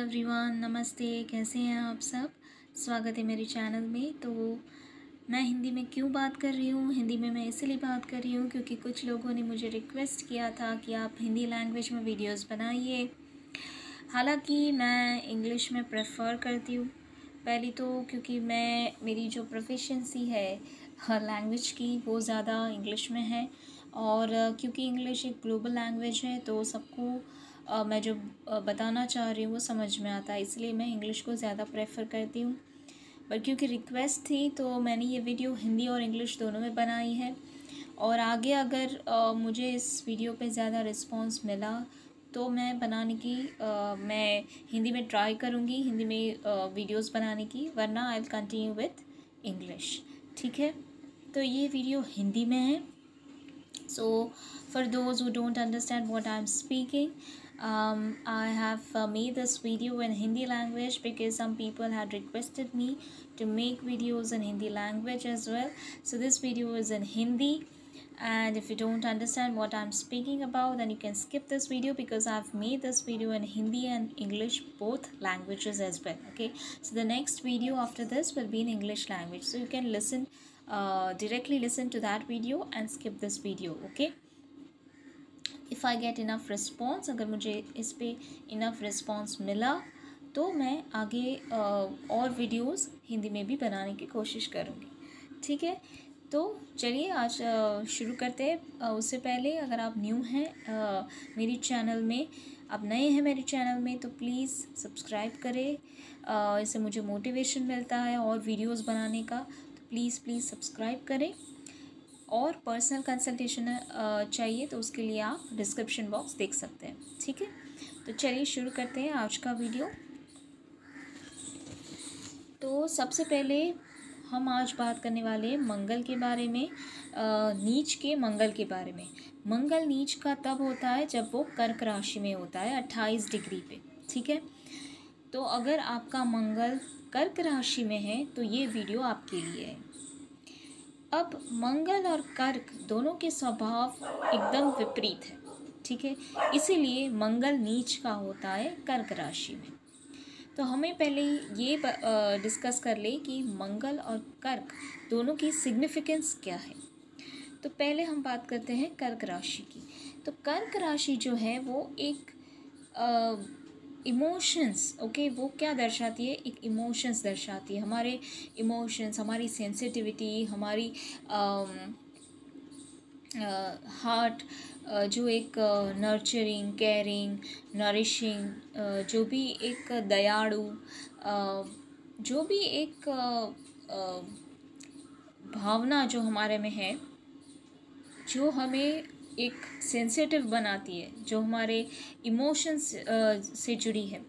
Everyone, नमस्ते। कैसे हैं आप सब? स्वागत है मेरे चैनल में। तो मैं हिंदी में क्यों बात कर रही हूँ? हिंदी में मैं इसलिए बात कर रही हूँ क्योंकि कुछ लोगों ने मुझे रिक्वेस्ट किया था कि आप हिंदी लैंग्वेज में वीडियोस बनाइए। हालांकि मैं इंग्लिश में प्रेफर करती हूँ। पहली तो क्योंकि मेरी जो प्रोफिशिएंसी है हर लैंग्वेज की वो ज़्यादा इंग्लिश में है, और क्योंकि इंग्लिश एक ग्लोबल लैंग्वेज है तो सबको मैं जो बताना चाह रही हूँ वो समझ में आता है, इसलिए मैं इंग्लिश को ज़्यादा प्रेफर करती हूँ। पर क्योंकि रिक्वेस्ट थी तो मैंने ये वीडियो हिंदी और इंग्लिश दोनों में बनाई है। और आगे अगर मुझे इस वीडियो पे ज़्यादा रिस्पांस मिला तो मैं हिंदी में ट्राई करूँगी, हिंदी में वीडियोस बनाने की, वरना I will continue with English. ठीक है, तो ये वीडियो हिंदी में है। So for those who don't understand what I'm speaking, I have made this video in Hindi language because some people had requested me to make videos in Hindi language as well. So this video is in Hindi, and if you don't understand what I'm speaking about, then you can skip this video because I've made this video in Hindi and English, both languages as well. Okay, so the next video after this will be in English language, so you can directly listen to that video and skip this video. Okay, if I get enough response, अगर मुझे इस पे enough response मिला तो मैं आगे और videos Hindi में भी बनाने की कोशिश करूँगी। ठीक है, तो चलिए आज शुरू करते हैं। उससे पहले अगर आप न्यू हैं मेरी चैनल में, आप नए हैं मेरे चैनल में, तो प्लीज़ सब्सक्राइब करें। इससे मुझे मोटिवेशन मिलता है और वीडियोस बनाने का, तो प्लीज़ सब्सक्राइब करें। और पर्सनल कंसल्टेशन चाहिए तो उसके लिए आप डिस्क्रिप्शन बॉक्स देख सकते हैं। ठीक है, तो चलिए शुरू करते हैं आज का वीडियो। तो सबसे पहले हम आज बात करने वाले हैं मंगल के बारे में, नीच के मंगल के बारे में। मंगल नीच का तब होता है जब वो कर्क राशि में होता है 28 डिग्री पे। ठीक है, तो अगर आपका मंगल कर्क राशि में है तो ये वीडियो आपके लिए है। अब मंगल और कर्क दोनों के स्वभाव एकदम विपरीत है। ठीक है, इसीलिए मंगल नीच का होता है कर्क राशि में। तो हमें पहले ये डिस्कस कर ले कि मंगल और कर्क दोनों की सिग्निफिकेंस क्या है। तो पहले हम बात करते हैं कर्क राशि की। तो कर्क राशि जो है वो एक इमोशंस, ओके, वो क्या दर्शाती है? एक इमोशंस दर्शाती है, हमारे इमोशंस, हमारी सेंसिटिविटी, हमारी हार्ट, जो एक नर्चरिंग, केयरिंग, नरिशिंग, जो भी एक दयालु, जो भी एक भावना जो हमारे में है, जो हमें एक सेंसिटिव बनाती है, जो हमारे इमोशंस से जुड़ी है।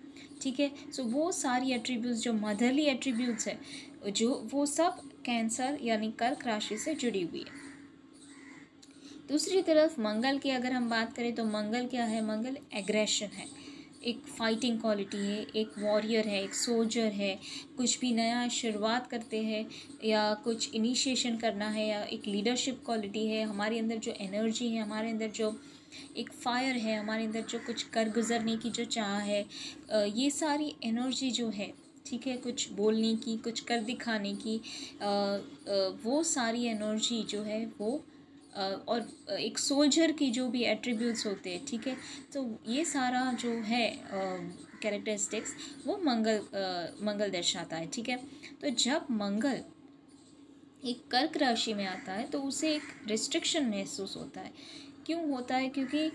ठीक है, सो वो सारी एट्रीब्यूट्स जो मदरली एट्रीब्यूट्स है, जो वो सब कैंसर यानी कर्क राशि से जुड़ी हुई है। दूसरी तरफ मंगल की अगर हम बात करें तो मंगल क्या है? मंगल एग्रेशन है, एक फाइटिंग क्वालिटी है, एक वॉरियर है, एक सोल्जर है। कुछ भी नया शुरुआत करते हैं या कुछ इनिशिएशन करना है या एक लीडरशिप क्वालिटी है, हमारे अंदर जो एनर्जी है, हमारे अंदर जो एक फायर है, हमारे अंदर जो कुछ कर गुजरने की जो चाह है, ये सारी एनर्जी जो है, ठीक है, कुछ बोलने की, कुछ कर दिखाने की, वो सारी एनर्जी जो है वो और एक सोल्जर की जो भी एट्रीब्यूट्स होते हैं, ठीक है, तो ये सारा जो है कैरेक्टरिस्टिक्स वो मंगल दर्शाता है। ठीक है, तो जब मंगल एक कर्क राशि में आता है तो उसे एक रिस्ट्रिक्शन महसूस होता है। क्यों होता है? क्योंकि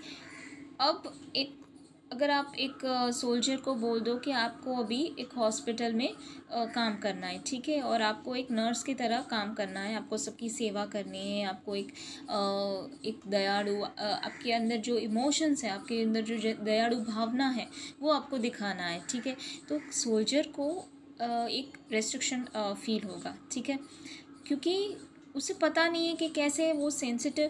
अब अगर आप एक सोल्जर को बोल दो कि आपको अभी एक हॉस्पिटल में काम करना है, ठीक है, और आपको एक नर्स की तरह काम करना है, आपको सबकी सेवा करनी है, आपको एक दयालु, आपके अंदर जो इमोशंस है, आपके अंदर जो दयालु भावना है वो आपको दिखाना है। ठीक है, तो सोल्जर को एक रेस्ट्रिक्शन फील होगा। ठीक है, क्योंकि उसे पता नहीं है कि कैसे वो सेंसिटिव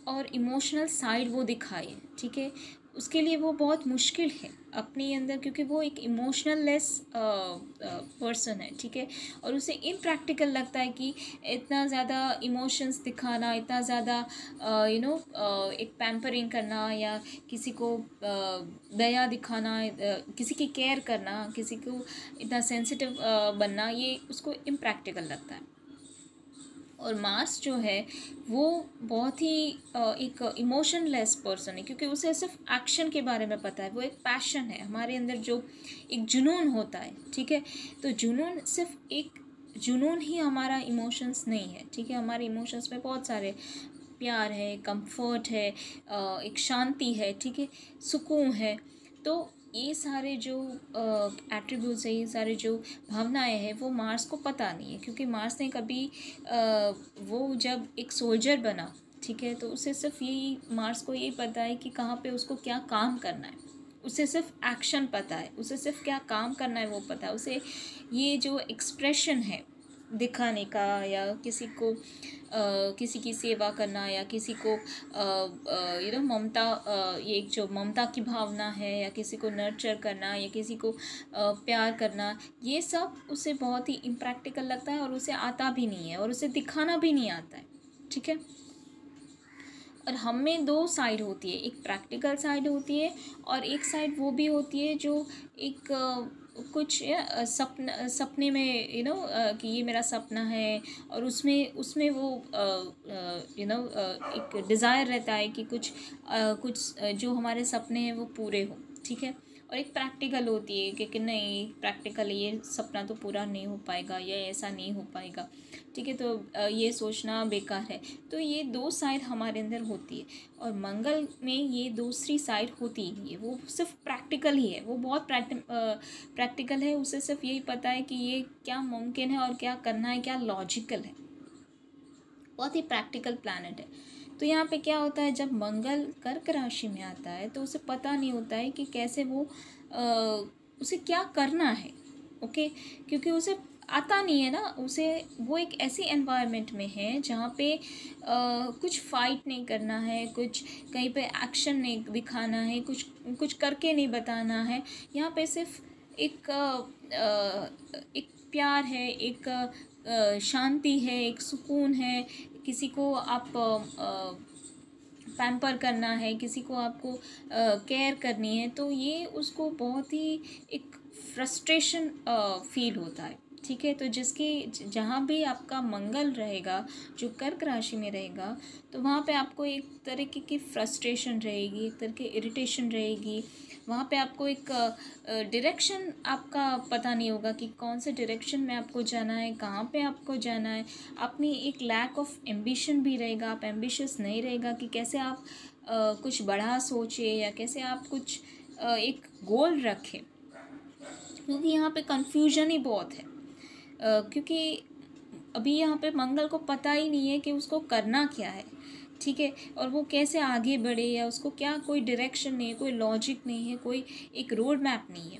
और इमोशनल साइड वो दिखाए। ठीक है, उसके लिए वो बहुत मुश्किल है अपने अंदर, क्योंकि वो एक इमोशनल लेस पर्सन है, ठीक है। और उसे इम्प्रैक्टिकल लगता है कि इतना ज़्यादा इमोशंस दिखाना, इतना ज़्यादा एक पैम्परिंग करना, या किसी को दया दिखाना, किसी की केयर करना, किसी को इतना सेंसिटिव बनना, ये उसको इम्प्रैक्टिकल लगता है। और मार्स जो है वो बहुत ही एक इमोशनलेस पर्सन है, क्योंकि उसे सिर्फ एक्शन के बारे में पता है। वो एक पैशन है हमारे अंदर, जो एक जुनून होता है, ठीक है। तो जुनून सिर्फ एक जुनून ही हमारा इमोशंस नहीं है, ठीक है। हमारे इमोशंस में बहुत सारे प्यार है, कंफर्ट है, एक शांति है, ठीक है, सुकून है। तो ये सारे जो एट्रीब्यूट्स है, ये सारे जो भावनाएं हैं, वो मार्स को पता नहीं है, क्योंकि मार्स ने कभी वो जब एक सोल्जर बना, ठीक है, तो उसे सिर्फ यही, मार्स को यही पता है कि कहाँ पे उसको क्या काम करना है। उसे सिर्फ एक्शन पता है, उसे सिर्फ क्या काम करना है वो पता है। उसे ये जो एक्सप्रेशन है दिखाने का, या किसी को किसी की सेवा करना, या किसी को ममता, ये एक जो ममता की भावना है, या किसी को नर्चर करना, या किसी को प्यार करना, ये सब उसे बहुत ही इम्प्रैक्टिकल लगता है, और उसे आता भी नहीं है, और उसे दिखाना भी नहीं आता है, ठीक है। और हम में दो साइड होती है, एक प्रैक्टिकल साइड होती है, और एक साइड वो भी होती है जो एक कुछ सपने में कि ये मेरा सपना है, और उसमें वो एक डिज़ायर रहता है कि कुछ जो हमारे सपने हैं वो पूरे हो, ठीक है। और एक प्रैक्टिकल होती है कि नहीं, प्रैक्टिकल ये सपना तो पूरा नहीं हो पाएगा, या ऐसा नहीं हो पाएगा, ठीक है, तो ये सोचना बेकार है। तो ये दो साइड हमारे अंदर होती है, और मंगल में ये दूसरी साइड होती ही है। वो सिर्फ प्रैक्टिकल ही है, वो बहुत प्रैक्टिकल है। उसे सिर्फ यही पता है कि ये क्या मुमकिन है और क्या करना है, क्या लॉजिकल है। बहुत ही प्रैक्टिकल प्लैनेट है। तो यहाँ पे क्या होता है, जब मंगल कर्क राशि में आता है तो उसे पता नहीं होता है कि कैसे उसे क्या करना है, ओके, क्योंकि उसे आता नहीं है ना। वो एक ऐसी एनवायरनमेंट में है जहाँ पे कुछ फाइट नहीं करना है, कुछ कहीं पे एक्शन नहीं दिखाना है, कुछ करके नहीं बताना है। यहाँ पे सिर्फ एक प्यार है, एक शांति है, एक सुकून है। किसी को आप पैम्पर करना है, किसी को आपको केयर करनी है, तो ये उसको बहुत ही एक फ्रस्ट्रेशन फील होता है, ठीक है। तो जहाँ भी आपका मंगल रहेगा, जो कर्क राशि में रहेगा, तो वहाँ पे आपको एक तरीके की फ्रस्ट्रेशन रहेगी, एक तरह की इरिटेशन रहेगी। वहाँ पे आपको एक डायरेक्शन आपका पता नहीं होगा कि कौन से डायरेक्शन में आपको जाना है, कहाँ पे आपको जाना है। अपनी एक लैक ऑफ एम्बिशन भी रहेगा, आप एम्बिशियस नहीं रहेगा कि कैसे आप कुछ बड़ा सोचें, या कैसे आप कुछ एक गोल रखें, क्योंकि यहाँ पे कंफ्यूजन ही बहुत है। क्योंकि अभी यहाँ पे मंगल को पता ही नहीं है कि उसको करना क्या है, ठीक है, और वो कैसे आगे बढ़े, या उसको क्या कोई डायरेक्शन नहीं है, कोई लॉजिक नहीं है, कोई एक रोड मैप नहीं है।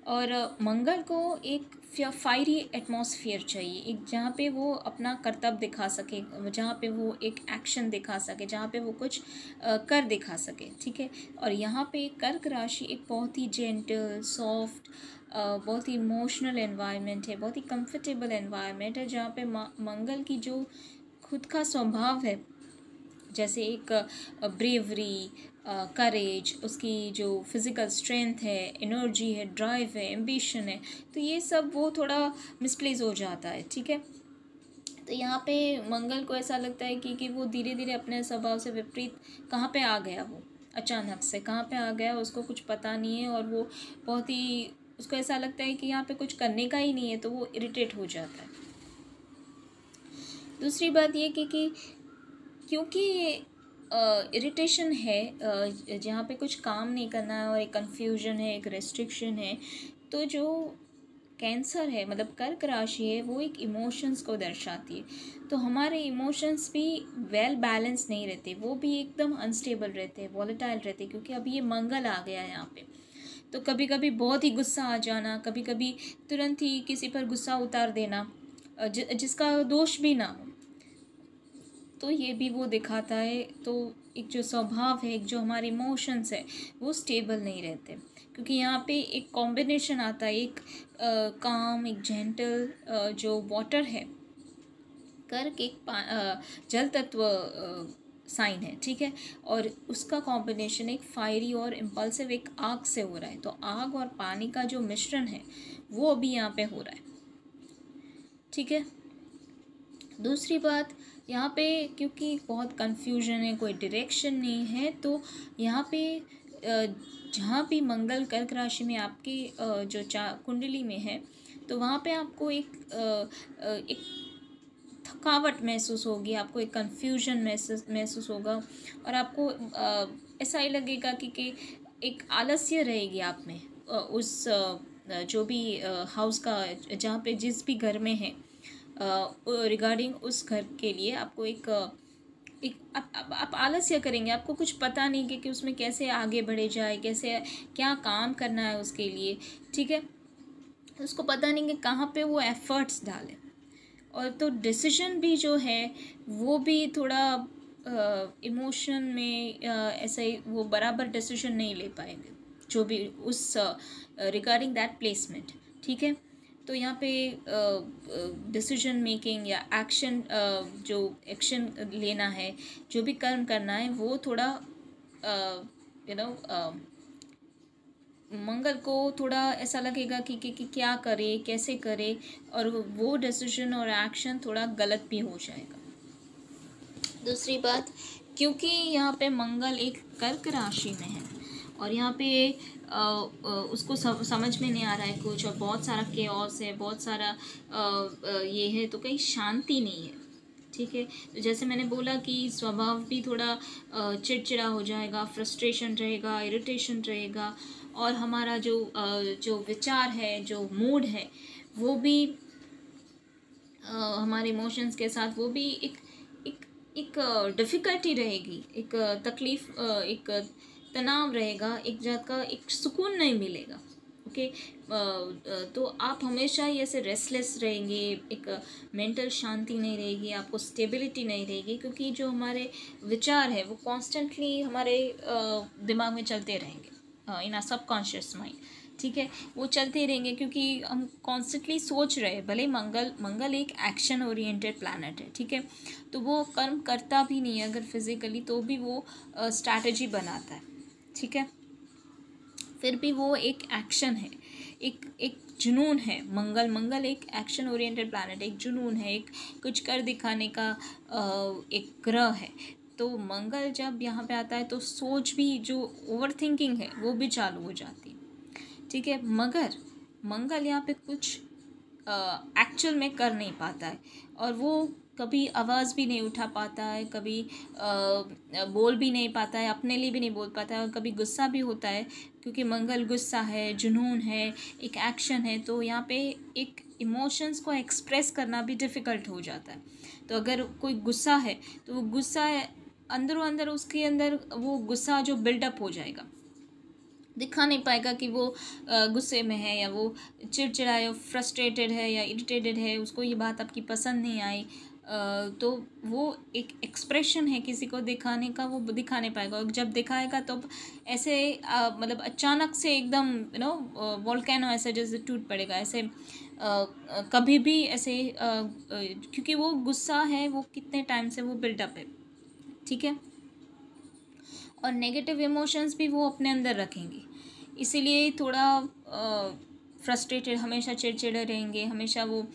और मंगल को एक फायरी एटमॉस्फेयर चाहिए, एक जहाँ पे वो अपना कर्तव्य दिखा सके, जहाँ पे वो एक एक्शन दिखा सके, जहाँ पे वो कुछ कर दिखा सके, ठीक है। और यहाँ पे कर्क राशि एक बहुत ही जेंटल, सॉफ्ट, बहुत ही इमोशनल एनवायरनमेंट है, बहुत ही कंफर्टेबल एनवायरनमेंट है, जहाँ पे मंगल की जो खुद का स्वभाव है, जैसे एक ब्रेवरी, करेज, उसकी जो फिज़िकल स्ट्रेंथ है, एनर्जी है, ड्राइव है, एम्बिशन है, तो ये सब वो थोड़ा मिसप्लेस हो जाता है, ठीक है। तो यहाँ पे मंगल को ऐसा लगता है कि वो धीरे धीरे अपने स्वभाव से विपरीत कहाँ पे आ गया, वो अचानक से कहाँ पे आ गया, उसको कुछ पता नहीं है, और वो बहुत ही, उसको ऐसा लगता है कि यहाँ पे कुछ करने का ही नहीं है, तो वो इरिटेट हो जाता है। दूसरी बात ये कि क्योंकि इरिटेशन है, जहाँ पे कुछ काम नहीं करना है, और एक कन्फ्यूजन है, एक रेस्ट्रिक्शन है, तो जो कैंसर है, मतलब कर्क राशि है, वो एक इमोशंस को दर्शाती है। तो हमारे इमोशंस भी वेल बैलेंस नहीं रहते, वो भी एकदम अनस्टेबल रहते हैं, वॉलेटाइल रहते हैं, क्योंकि अभी ये मंगल आ गया है यहाँ पे। तो कभी कभी बहुत ही गुस्सा आ जाना, कभी कभी तुरंत ही किसी पर गुस्सा उतार देना, जिसका दोष भी ना हो, तो ये भी वो दिखाता है। तो एक जो स्वभाव है, एक जो हमारे इमोशंस है, वो स्टेबल नहीं रहते, क्योंकि यहाँ पे एक कॉम्बिनेशन आता है, एक काम, एक जेंटल जो वाटर है, कर्क एक जल तत्व साइन है, ठीक है, और उसका कॉम्बिनेशन एक फायरी और इम्पल्सिव एक आग से हो रहा है। तो आग और पानी का जो मिश्रण है वो अभी यहाँ पे हो रहा है, ठीक है। दूसरी बात, यहाँ पे क्योंकि बहुत कंफ्यूजन है, कोई डायरेक्शन नहीं है, तो यहाँ पे जहाँ भी मंगल कर्क राशि में आपकी जो कुंडली में है, तो वहाँ पे आपको एक थकावट महसूस होगी, आपको एक कन्फ्यूजन महसूस होगा, और आपको ऐसा ही लगेगा कि एक आलस्य रहेगी आप में, उस जो भी हाउस का, जहाँ पे जिस भी घर में है, रिगार्डिंग उस घर के लिए आपको एक आप आलस्य करेंगे, आपको कुछ पता नहीं कि उसमें कैसे आगे बढ़े जाए, कैसे क्या काम करना है उसके लिए, ठीक है। उसको पता नहीं कि कहाँ पे वो एफर्ट्स डालें, और तो डिसीजन भी जो है वो भी थोड़ा इमोशन में ऐसे ही वो बराबर डिसीजन नहीं ले पाएंगे, जो भी उस रिगार्डिंग दैट प्लेसमेंट, ठीक है। तो यहाँ पे डिसीजन मेकिंग या एक्शन, जो एक्शन लेना है, जो भी कर्म करना है, वो थोड़ा मंगल को थोड़ा ऐसा लगेगा कि क्या करे, कैसे करे, और वो डिसीजन और एक्शन थोड़ा गलत भी हो जाएगा। दूसरी बात, क्योंकि यहाँ पे मंगल एक कर्क राशि में है, और यहाँ पे उसको समझ में नहीं आ रहा है कुछ, और बहुत सारा केओस है, बहुत सारा ये है, तो कहीं शांति नहीं है, ठीक है। तो जैसे मैंने बोला कि स्वभाव भी थोड़ा चिड़चिड़ा हो जाएगा, फ्रस्ट्रेशन रहेगा, इरिटेशन रहेगा, और हमारा जो विचार है, जो मूड है, वो भी हमारे इमोशंस के साथ वो भी एक एक एक डिफ़िकल्टी रहेगी, एक तकलीफ़, एक तनाव रहेगा, एक जात का एक सुकून नहीं मिलेगा, ओके। तो आप हमेशा ही ऐसे रेस्टलेस रहेंगे, एक मेंटल शांति नहीं रहेगी, आपको स्टेबिलिटी नहीं रहेगी, क्योंकि जो हमारे विचार है वो कॉन्स्टेंटली हमारे दिमाग में चलते रहेंगे, इन आ सबकॉन्शियस माइंड, ठीक है, वो चलते रहेंगे, क्योंकि हम कॉन्स्टेंटली सोच रहे हैं। भले मंगल एक एक्शन ओरिएंटेड प्लैनेट है, ठीक है, तो वो कर्म करता भी नहीं है अगर फिजिकली, तो भी वो स्ट्रैटेजी बनाता है, ठीक है, फिर भी वो एक एक्शन है, एक जुनून है। मंगल एक एक्शन ओरिएंटेड प्लैनेट, एक जुनून है, एक कुछ कर दिखाने का एक ग्रह है। तो मंगल जब यहाँ पे आता है तो सोच भी, जो ओवर थिंकिंग है, वो भी चालू हो जाती है, ठीक है। मगर मंगल यहाँ पे कुछ एक्चुअल में कर नहीं पाता है, और वो कभी आवाज़ भी नहीं उठा पाता है, कभी बोल भी नहीं पाता है, अपने लिए भी नहीं बोल पाता है, और कभी गुस्सा भी होता है, क्योंकि मंगल गुस्सा है, जुनून है, एक एक्शन है, तो यहाँ पे एक इमोशंस को एक्सप्रेस करना भी डिफ़िकल्ट हो जाता है। तो अगर कोई गुस्सा है तो वो गुस्सा अंदरों अंदर, उसके अंदर वो गुस्सा जो बिल्डअप हो जाएगा, दिखा नहीं पाएगा कि वो गुस्से में है, या वो चिड़चिड़ा है, फ्रस्ट्रेटेड है, या इरिटेटेड है, उसको ये बात आपकी पसंद नहीं आई, तो वो एक एक्सप्रेशन है किसी को दिखाने का, वो दिखा नहीं पाएगा, और जब दिखाएगा तो ऐसे मतलब अचानक से एकदम वोल्केनो ऐसे जैसे टूट पड़ेगा, ऐसे कभी भी ऐसे क्योंकि वो गुस्सा है, वो कितने टाइम से वो बिल्डअप है, ठीक है, और नेगेटिव इमोशंस भी वो अपने अंदर रखेंगे, इसीलिए थोड़ा फ्रस्ट्रेटेड, हमेशा चिड़चिड़े रहेंगे, हमेशा वो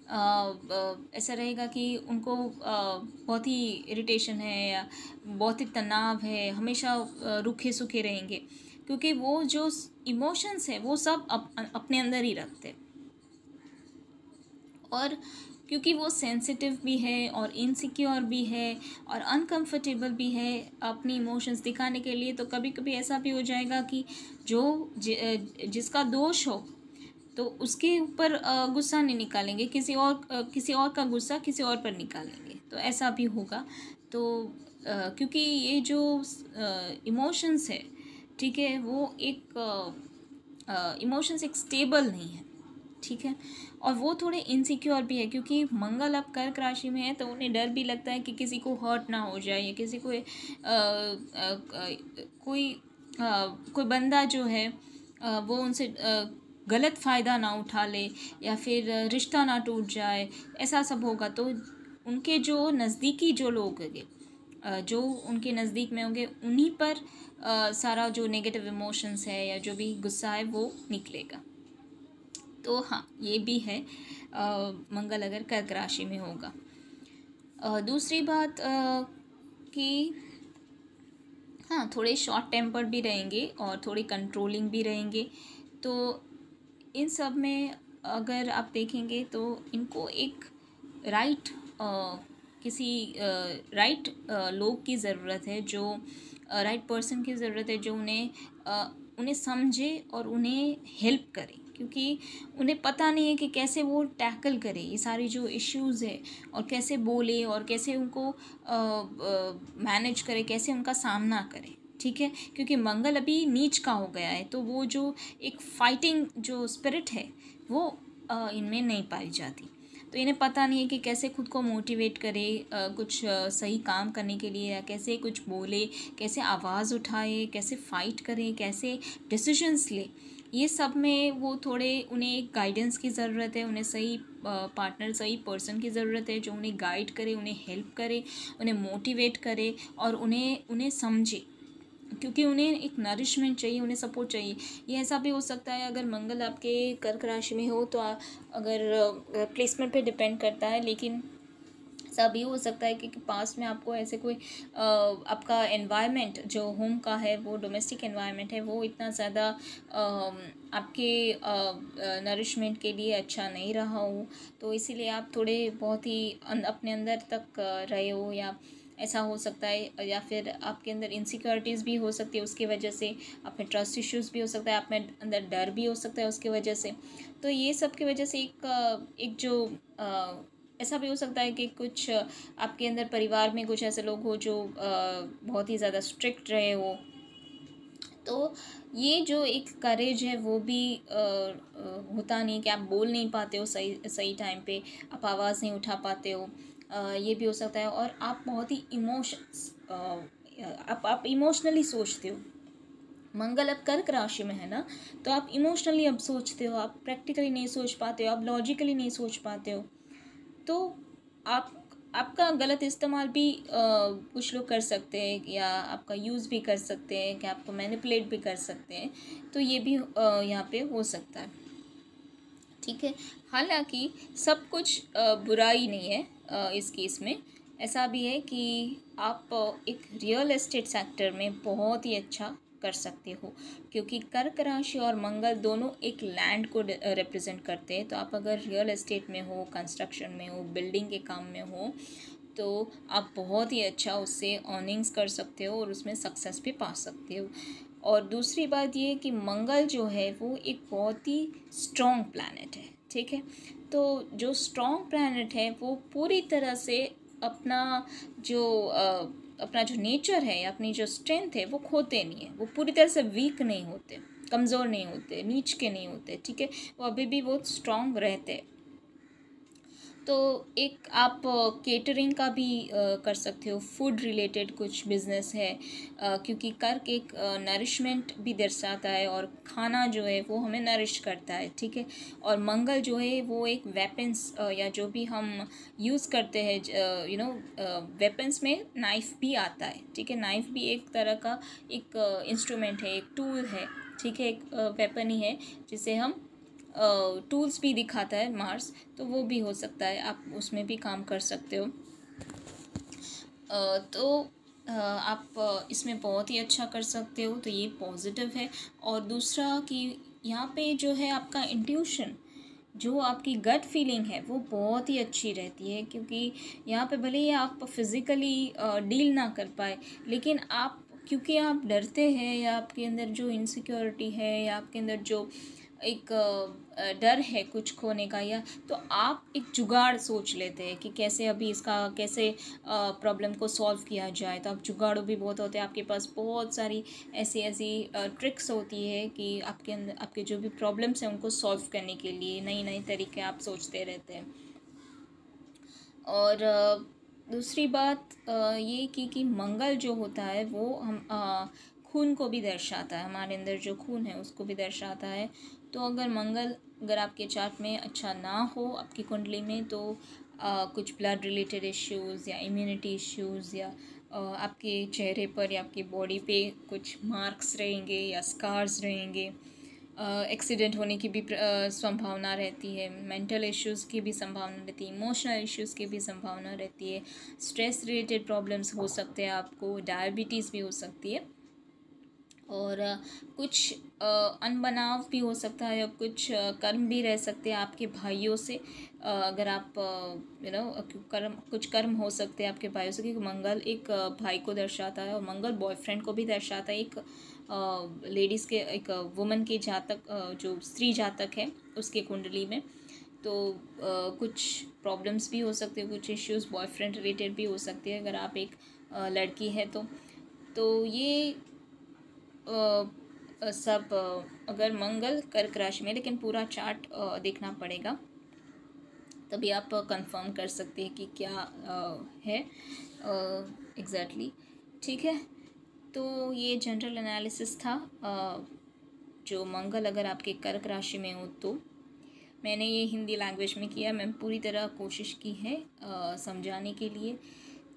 ऐसा रहेगा कि उनको बहुत ही इरिटेशन है, या बहुत ही तनाव है, हमेशा रूखे सूखे रहेंगे, क्योंकि वो जो इमोशंस है वो सब अपने अंदर ही रखते, और क्योंकि वो सेंसिटिव भी है, और इनसिक्योर भी है, और अनकंफर्टेबल भी है अपनी इमोशंस दिखाने के लिए, तो कभी कभी ऐसा भी हो जाएगा कि जिसका दोष हो तो उसके ऊपर गुस्सा नहीं निकालेंगे, किसी और का गुस्सा किसी और पर निकालेंगे, तो ऐसा भी होगा। तो क्योंकि ये जो इमोशंस है, ठीक है, वो एक इमोशंस एक स्टेबल नहीं है, ठीक है। और वो थोड़े इनसिक्योर भी है, क्योंकि मंगल अब कर्क राशि में है तो उन्हें डर भी लगता है कि किसी को हर्ट ना हो जाए, या किसी को कोई बंदा जो है वो उनसे गलत फ़ायदा ना उठा ले, या फिर रिश्ता ना टूट जाए, ऐसा सब होगा। तो उनके जो नज़दीकी जो लोग होंगे, जो उनके नज़दीक में होंगे, उन्हीं पर सारा जो नेगेटिव इमोशंस है या जो भी गुस्सा है वो निकलेगा। तो हाँ, ये भी है मंगल अगर कर्क राशि में होगा। दूसरी बात कि हाँ, थोड़े शॉर्ट टेम्पर भी रहेंगे और थोड़े कंट्रोलिंग भी रहेंगे। तो इन सब में अगर आप देखेंगे तो इनको एक राइट किसी राइट लोग की ज़रूरत है, जो राइट पर्सन की ज़रूरत है, जो उन्हें समझे और उन्हें हेल्प करे, क्योंकि उन्हें पता नहीं है कि कैसे वो टैकल करे ये सारी जो इश्यूज़ है, और कैसे बोले और कैसे उनको मैनेज करे, कैसे उनका सामना करे। ठीक है, क्योंकि मंगल अभी नीच का हो गया है, तो वो जो एक फाइटिंग जो स्पिरिट है वो इनमें नहीं पाई जाती। तो इन्हें पता नहीं है कि कैसे खुद को मोटिवेट करे कुछ सही काम करने के लिए, या कैसे कुछ बोले, कैसे आवाज़ उठाए, कैसे फ़ाइट करे, कैसे डिसीजंस ले। ये सब में वो थोड़े, उन्हें एक गाइडेंस की ज़रूरत है, उन्हें सही पार्टनर, सही पर्सन की ज़रूरत है, जो उन्हें गाइड करे, उन्हें हेल्प करे, उन्हें मोटिवेट करे और उन्हें समझे, क्योंकि उन्हें एक नरिशमेंट चाहिए, उन्हें सपोर्ट चाहिए। ये ऐसा भी हो सकता है अगर मंगल आपके कर्क राशि में हो तो अगर प्लेसमेंट पे डिपेंड करता है, लेकिन ऐसा भी हो सकता है कि पास में आपको ऐसे कोई आपका एनवायरनमेंट जो होम का है, वो डोमेस्टिक एनवायरनमेंट है, वो इतना ज़्यादा आपके नरिशमेंट के लिए अच्छा नहीं रहा हो, तो इसीलिए आप थोड़े बहुत ही अपने अंदर तक रहे हो, या ऐसा हो सकता है। या फिर आपके अंदर इनसिक्योरिटीज़ भी हो सकती है उसकी वजह से, आप में ट्रस्ट इश्यूज़ भी हो सकता है, आप में अंदर डर भी हो सकता है उसकी वजह से। तो ये सब की वजह से एक जो ऐसा भी हो सकता है कि कुछ आपके अंदर परिवार में कुछ ऐसे लोग हो जो बहुत ही ज़्यादा स्ट्रिक्ट रहे हो। तो ये जो एक करेज है वो भी होता नहीं, कि आप बोल नहीं पाते हो सही टाइम पे, आप आवाज़ नहीं उठा पाते हो, ये भी हो सकता है। और आप बहुत ही आप इमोशनली सोचते हो। मंगल अब कर्क राशि में है ना, तो आप इमोशनली अब सोचते हो, आप प्रैक्टिकली नहीं सोच पाते हो, आप लॉजिकली नहीं सोच पाते हो। तो आपका गलत इस्तेमाल भी कुछ लोग कर सकते हैं, या आपका यूज़ भी कर सकते हैं, कि आपको मैनिपुलेट भी कर सकते हैं। तो ये भी यहाँ पे हो सकता है। ठीक है, हालांकि सब कुछ बुराई नहीं है इस केस में। ऐसा भी है कि आप एक रियल एस्टेट सेक्टर में बहुत ही अच्छा कर सकते हो, क्योंकि कर्क राशि और मंगल दोनों एक लैंड को रिप्रेजेंट करते हैं। तो आप अगर रियल एस्टेट में हो, कंस्ट्रक्शन में हो, बिल्डिंग के काम में हो, तो आप बहुत ही अच्छा उससे अर्निंग्स कर सकते हो और उसमें सक्सेस भी पा सकते हो। और दूसरी बात ये कि मंगल जो है वो एक बहुत ही स्ट्रॉन्ग प्लैनेट है। ठीक है, तो जो स्ट्रॉन्ग प्लैनेट है वो पूरी तरह से अपना जो नेचर है, अपनी जो स्ट्रेंथ है वो खोते नहीं है, वो पूरी तरह से वीक नहीं होते, कमज़ोर नहीं होते, नीच के नहीं होते। ठीक है, वो अभी भी बहुत स्ट्रॉन्ग रहते हैं। तो एक आप केटरिंग का भी कर सकते हो, फूड रिलेटेड कुछ बिजनेस है, क्योंकि कर्क एक नरिशमेंट भी दर्शाता है, और खाना जो है वो हमें नरिश करता है। ठीक है, और मंगल जो है वो एक वेपन्स या जो भी हम यूज़ करते हैं, वेपन्स में नाइफ़ भी आता है। ठीक है, नाइफ़ भी एक तरह का एक इंस्ट्रूमेंट है, एक टूल है। ठीक है, एक वेपन ही है जिसे हम टूल्स भी दिखाता है मार्स, तो वो भी हो सकता है, आप उसमें भी काम कर सकते हो। तो आप इसमें बहुत ही अच्छा कर सकते हो, तो ये पॉजिटिव है। और दूसरा कि यहाँ पे जो है आपका इंट्यूशन, जो आपकी गट फीलिंग है वो बहुत ही अच्छी रहती है, क्योंकि यहाँ पे भले ही आप फिज़िकली डील ना कर पाए, लेकिन क्योंकि आप डरते हैं, या आपके अंदर जो इनसिक्योरिटी है, या आपके अंदर जो एक डर है कुछ खोने का, या तो आप एक जुगाड़ सोच लेते हैं कि कैसे अभी इसका कैसे प्रॉब्लम को सॉल्व किया जाए। तो आप जुगाड़ भी बहुत होते हैं आपके पास, बहुत सारी ऐसी ऐसी ट्रिक्स होती है कि आपके अंदर आपके जो भी प्रॉब्लम्स हैं उनको सॉल्व करने के लिए नई नई तरीके आप सोचते रहते हैं। और दूसरी बात ये कि मंगल जो होता है वो हम खून को भी दर्शाता है, हमारे अंदर जो खून है उसको भी दर्शाता है। तो अगर मंगल अगर आपके चार्ट में अच्छा ना हो आपकी कुंडली में, तो कुछ ब्लड रिलेटेड इश्यूज़ या इम्यूनिटी इश्यूज़ या आपके चेहरे पर या आपकी बॉडी पे कुछ मार्क्स रहेंगे या स्कार्स रहेंगे, एक्सीडेंट होने की भी संभावना रहती है, मेंटल इश्यूज़ की भी संभावना रहती है, इमोशनल इश्यूज़ की भी संभावना रहती है, स्ट्रेस रिलेटेड प्रॉब्लम्स हो सकते हैं, आपको डायबिटीज़ भी हो सकती है, और कुछ अनबनाव भी हो सकता है, कुछ कर्म भी रह सकते हैं आपके भाइयों से। अगर आप कुछ कर्म हो सकते हैं आपके भाइयों से, क्योंकि मंगल एक भाई को दर्शाता है और मंगल बॉयफ्रेंड को भी दर्शाता है। एक लेडीज़ के एक वुमन के जातक जो स्त्री जातक है उसके कुंडली में, तो कुछ प्रॉब्लम्स भी हो सकते हैं, कुछ इश्यूज़ बॉयफ्रेंड रिलेटेड भी हो सकती है अगर आप एक लड़की है तो ये सब अगर मंगल कर्क राशि में, लेकिन पूरा चार्ट देखना पड़ेगा तभी आप कंफर्म कर सकते हैं कि क्या है एग्जैक्टली। ठीक है, तो ये जनरल एनालिसिस था। जो मंगल अगर आपके कर्क राशि में हो तो मैंने ये हिंदी लैंग्वेज में किया, मैं पूरी तरह कोशिश की है समझाने के लिए।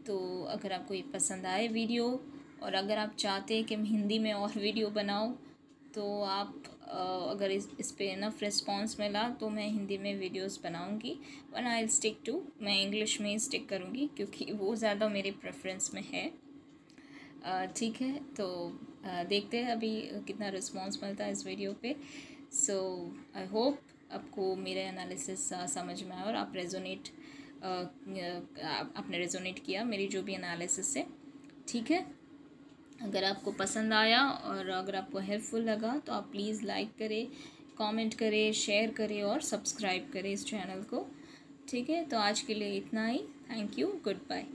तो अगर आपको ये पसंद आए वीडियो, और अगर आप चाहते हैं कि मैं हिंदी में और वीडियो बनाऊं, तो आप अगर इस पे इनफ रिस्पॉन्स मिला तो मैं हिंदी में वीडियोस बनाऊंगी, वरना आई स्टिक टू मैं इंग्लिश में ही स्टिक करूंगी क्योंकि वो ज़्यादा मेरे प्रेफरेंस में है। ठीक है, तो देखते हैं अभी कितना रिस्पॉन्स मिलता है इस वीडियो पे। सो आई होप आपको मेरा एनालिसिस समझ में आया और आप रेजोनेट आपने रेजोनेट किया मेरी जो भी एनालिसिस है। ठीक है, अगर आपको पसंद आया और अगर आपको हेल्पफुल लगा तो आप प्लीज़ लाइक करें, कमेंट करें, शेयर करें और सब्सक्राइब करें इस चैनल को। ठीक है, तो आज के लिए इतना ही। Thank you, good bye.